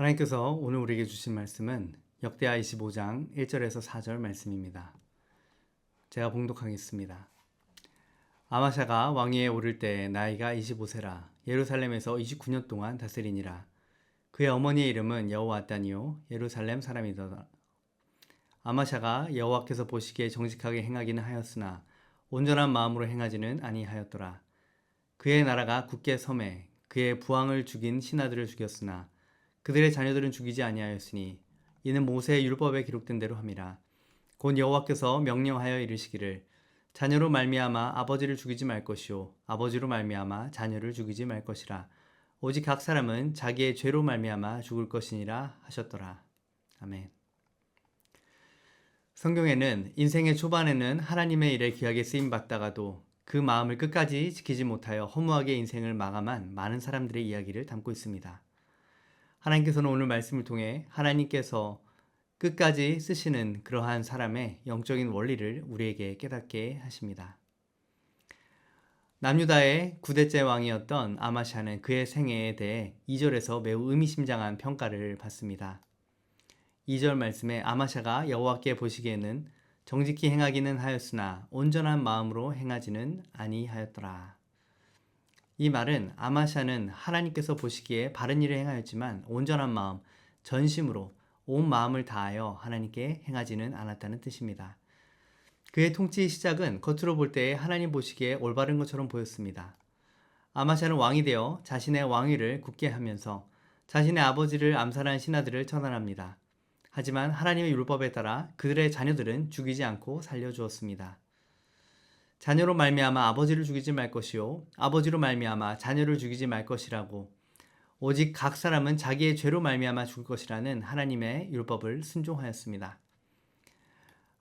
하나님께서 오늘 우리에게 주신 말씀은 역대하 25장 1절에서 4절 말씀입니다. 제가 봉독하겠습니다. 아마샤가 왕위에 오를 때 나이가 25세라 예루살렘에서 29년 동안 다스리니라. 그의 어머니의 이름은 여호아단이요 예루살렘 사람이더라. 아마샤가 여호와께서 보시기에 정직하게 행하기는 하였으나 온전한 마음으로 행하지는 아니하였더라. 그의 나라가 굳게 섬에 그의 부왕을 죽인 신하들을 죽였으나 그들의 자녀들은 죽이지 아니하였으니 이는 모세의 율법에 기록된 대로 함이라. 곧 여호와께서 명령하여 이르시기를 자녀로 말미암아 아버지를 죽이지 말 것이요 아버지로 말미암아 자녀를 죽이지 말 것이라. 오직 각 사람은 자기의 죄로 말미암아 죽을 것이니라 하셨더라. 아멘. 성경에는 인생의 초반에는 하나님의 일에 귀하게 쓰임 받다가도 그 마음을 끝까지 지키지 못하여 허무하게 인생을 마감한 많은 사람들의 이야기를 담고 있습니다. 하나님께서는 오늘 말씀을 통해 하나님께서 끝까지 쓰시는 그러한 사람의 영적인 원리를 우리에게 깨닫게 하십니다. 남유다의 9대째 왕이었던 아마샤는 그의 생애에 대해 2절에서 매우 의미심장한 평가를 받습니다. 2절 말씀에 아마샤가 여호와께 보시기에는 정직히 행하기는 하였으나 온전한 마음으로 행하지는 아니하였더라. 이 말은 아마샤는 하나님께서 보시기에 바른 일을 행하였지만 온전한 마음, 전심으로 온 마음을 다하여 하나님께 행하지는 않았다는 뜻입니다. 그의 통치 시작은 겉으로 볼 때 하나님 보시기에 올바른 것처럼 보였습니다. 아마샤는 왕이 되어 자신의 왕위를 굳게 하면서 자신의 아버지를 암살한 신하들을 처단합니다. 하지만 하나님의 율법에 따라 그들의 자녀들은 죽이지 않고 살려주었습니다. 자녀로 말미암아 아버지를 죽이지 말 것이요 아버지로 말미암아 자녀를 죽이지 말 것이라고 오직 각 사람은 자기의 죄로 말미암아 죽을 것이라는 하나님의 율법을 순종하였습니다.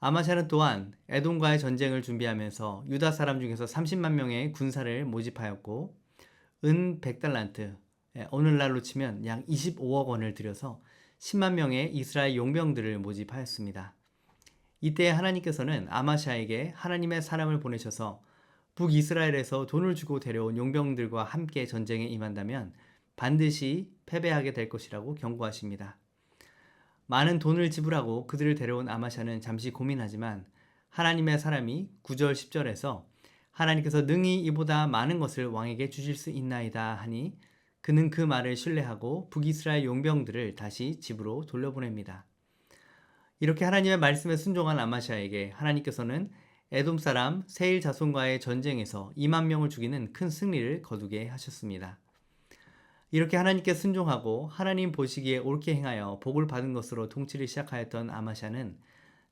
아마샤는 또한 에돔과의 전쟁을 준비하면서 유다 사람 중에서 30만 명의 군사를 모집하였고 은 100달란트, 오늘날로 치면 약 25억 원을 들여서 10만 명의 이스라엘 용병들을 모집하였습니다. 이때 하나님께서는 아마샤에게 하나님의 사람을 보내셔서 북이스라엘에서 돈을 주고 데려온 용병들과 함께 전쟁에 임한다면 반드시 패배하게 될 것이라고 경고하십니다. 많은 돈을 지불하고 그들을 데려온 아마샤는 잠시 고민하지만 하나님의 사람이 9절 10절에서 하나님께서 능히 이보다 많은 것을 왕에게 주실 수 있나이다 하니 그는 그 말을 신뢰하고 북이스라엘 용병들을 다시 집으로 돌려보냅니다. 이렇게 하나님의 말씀에 순종한 아마샤에게 하나님께서는 에돔 사람 세일 자손과의 전쟁에서 2만 명을 죽이는 큰 승리를 거두게 하셨습니다. 이렇게 하나님께 순종하고 하나님 보시기에 옳게 행하여 복을 받은 것으로 통치를 시작하였던 아마샤는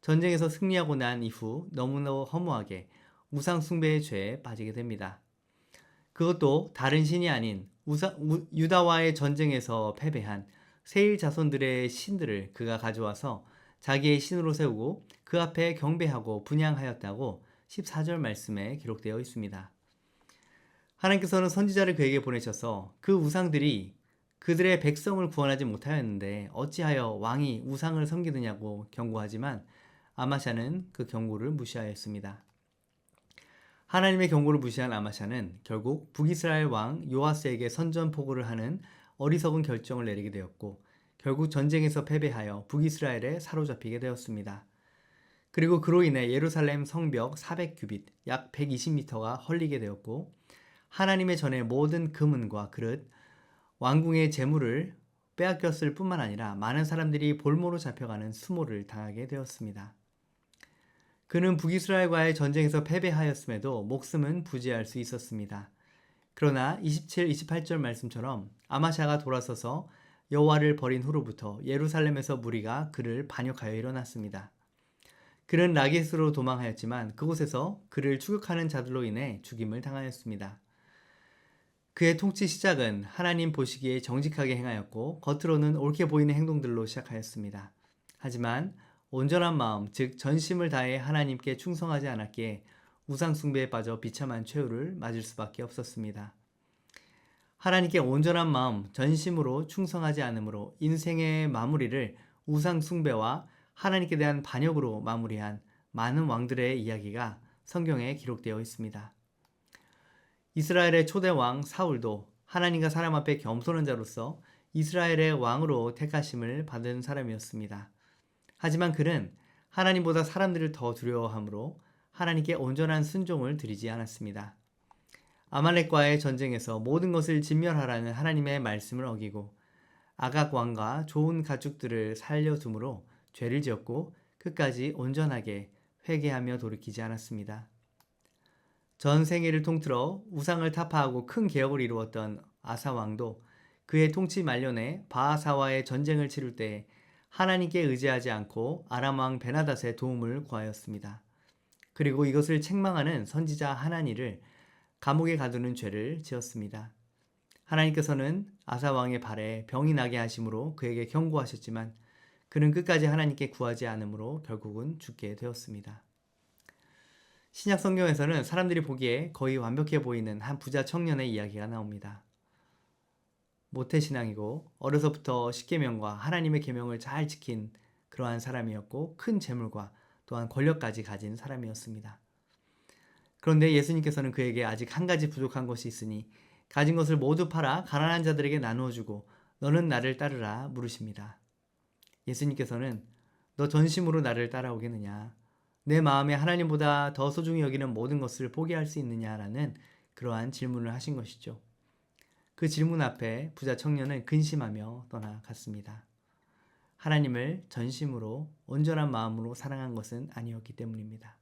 전쟁에서 승리하고 난 이후 너무나 허무하게 우상 숭배의 죄에 빠지게 됩니다. 그것도 다른 신이 아닌 유다와의 전쟁에서 패배한 세일 자손들의 신들을 그가 가져와서 자기의 신으로 세우고 그 앞에 경배하고 분향하였다고 14절 말씀에 기록되어 있습니다. 하나님께서는 선지자를 그에게 보내셔서 그 우상들이 그들의 백성을 구원하지 못하였는데 어찌하여 왕이 우상을 섬기느냐고 경고하지만 아마샤는 그 경고를 무시하였습니다. 하나님의 경고를 무시한 아마샤는 결국 북이스라엘 왕 요아스에게 선전포고를 하는 어리석은 결정을 내리게 되었고 결국 전쟁에서 패배하여 북이스라엘에 사로잡히게 되었습니다. 그리고 그로 인해 예루살렘 성벽 400규빗 약 120m가 헐리게 되었고 하나님의 전에 모든 금은과 그릇, 왕궁의 재물을 빼앗겼을 뿐만 아니라 많은 사람들이 볼모로 잡혀가는 수모를 당하게 되었습니다. 그는 북이스라엘과의 전쟁에서 패배하였음에도 목숨은 부지할 수 있었습니다. 그러나 27, 28절 말씀처럼 아마샤가 돌아서서 여호와를 버린 후로부터 예루살렘에서 무리가 그를 반역하여 일어났습니다. 그는 라기스로 도망하였지만 그곳에서 그를 추격하는 자들로 인해 죽임을 당하였습니다. 그의 통치 시작은 하나님 보시기에 정직하게 행하였고 겉으로는 옳게 보이는 행동들로 시작하였습니다. 하지만 온전한 마음, 즉 전심을 다해 하나님께 충성하지 않았기에 우상 숭배에 빠져 비참한 최후를 맞을 수밖에 없었습니다. 하나님께 온전한 마음, 전심으로 충성하지 않으므로 인생의 마무리를 우상 숭배와 하나님께 대한 반역으로 마무리한 많은 왕들의 이야기가 성경에 기록되어 있습니다. 이스라엘의 초대 왕 사울도 하나님과 사람 앞에 겸손한 자로서 이스라엘의 왕으로 택하심을 받은 사람이었습니다. 하지만 그는 하나님보다 사람들을 더 두려워하므로 하나님께 온전한 순종을 드리지 않았습니다. 아말렉과의 전쟁에서 모든 것을 진멸하라는 하나님의 말씀을 어기고 아각 왕과 좋은 가축들을 살려둠으로 죄를 지었고 끝까지 온전하게 회개하며 돌이키지 않았습니다. 전 세계를 통틀어 우상을 타파하고 큰 개혁을 이루었던 아사 왕도 그의 통치 말년에 바하사와의 전쟁을 치를 때 하나님께 의지하지 않고 아람 왕 베나닷의 도움을 구하였습니다. 그리고 이것을 책망하는 선지자 하나니를 감옥에 가두는 죄를 지었습니다. 하나님께서는 아사 왕의 발에 병이 나게 하심으로 그에게 경고하셨지만 그는 끝까지 하나님께 구하지 않으므로 결국은 죽게 되었습니다. 신약 성경에서는 사람들이 보기에 거의 완벽해 보이는 한 부자 청년의 이야기가 나옵니다. 모태신앙이고 어려서부터 십계명과 하나님의 계명을 잘 지킨 그러한 사람이었고 큰 재물과 또한 권력까지 가진 사람이었습니다. 그런데 예수님께서는 그에게 아직 한 가지 부족한 것이 있으니 가진 것을 모두 팔아 가난한 자들에게 나누어 주고 너는 나를 따르라 물으십니다. 예수님께서는 너 전심으로 나를 따라오겠느냐? 내 마음에 하나님보다 더 소중히 여기는 모든 것을 포기할 수 있느냐라는 그러한 질문을 하신 것이죠. 그 질문 앞에 부자 청년은 근심하며 떠나갔습니다. 하나님을 전심으로 온전한 마음으로 사랑한 것은 아니었기 때문입니다.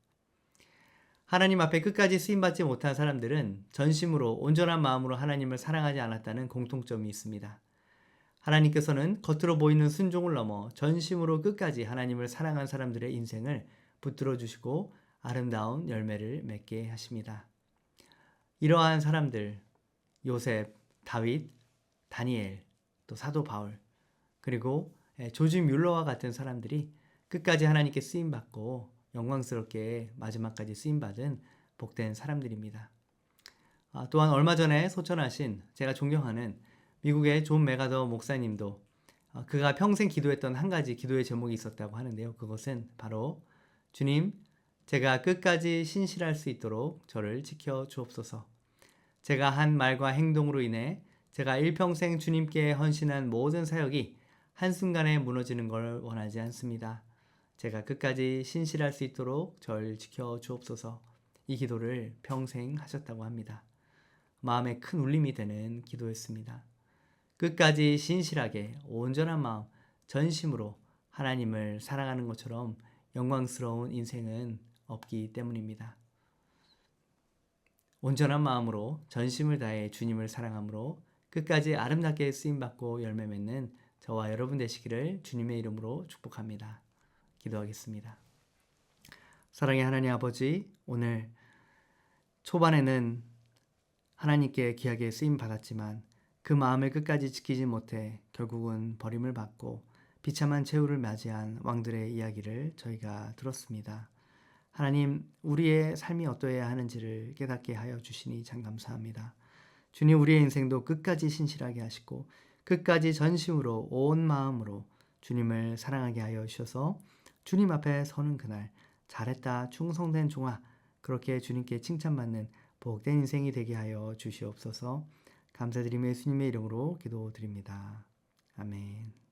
하나님 앞에 끝까지 쓰임받지 못한 사람들은 전심으로 온전한 마음으로 하나님을 사랑하지 않았다는 공통점이 있습니다. 하나님께서는 겉으로 보이는 순종을 넘어 전심으로 끝까지 하나님을 사랑한 사람들의 인생을 붙들어 주시고 아름다운 열매를 맺게 하십니다. 이러한 사람들, 요셉, 다윗, 다니엘, 또 사도 바울, 그리고 조지 뮬러와 같은 사람들이 끝까지 하나님께 쓰임받고 영광스럽게 마지막까지 쓰임받은 복된 사람들입니다. 또한 얼마 전에 소천하신 제가 존경하는 미국의 존 메가더 목사님도 그가 평생 기도했던 한 가지 기도의 제목이 있었다고 하는데요. 그것은 바로 주님, 제가 끝까지 신실할 수 있도록 저를 지켜 주옵소서. 제가 한 말과 행동으로 인해 제가 일평생 주님께 헌신한 모든 사역이 한순간에 무너지는 걸 원하지 않습니다. 제가 끝까지 신실할 수 있도록 저를 지켜 주옵소서. 이 기도를 평생 하셨다고 합니다. 마음에 큰 울림이 되는 기도였습니다. 끝까지 신실하게 온전한 마음, 전심으로 하나님을 사랑하는 것처럼 영광스러운 인생은 없기 때문입니다. 온전한 마음으로 전심을 다해 주님을 사랑함으로 끝까지 아름답게 쓰임받고 열매 맺는 저와 여러분 되시기를 주님의 이름으로 축복합니다. 기도하겠습니다. 사랑의 하나님 아버지, 오늘 초반에는 하나님께 귀하게 쓰임 받았지만 그 마음을 끝까지 지키지 못해 결국은 버림을 받고 비참한 최후를 맞이한 왕들의 이야기를 저희가 들었습니다. 하나님, 우리의 삶이 어떠해야 하는지를 깨닫게 하여 주시니 참 감사합니다. 주님, 우리의 인생도 끝까지 신실하게 하시고 끝까지 전심으로 온 마음으로 주님을 사랑하게 하여 주셔서 주님 앞에 서는 그날 잘했다 충성된 종아, 그렇게 주님께 칭찬받는 복된 인생이 되게 하여 주시옵소서. 감사드리며 예수님의 이름으로 기도드립니다. 아멘.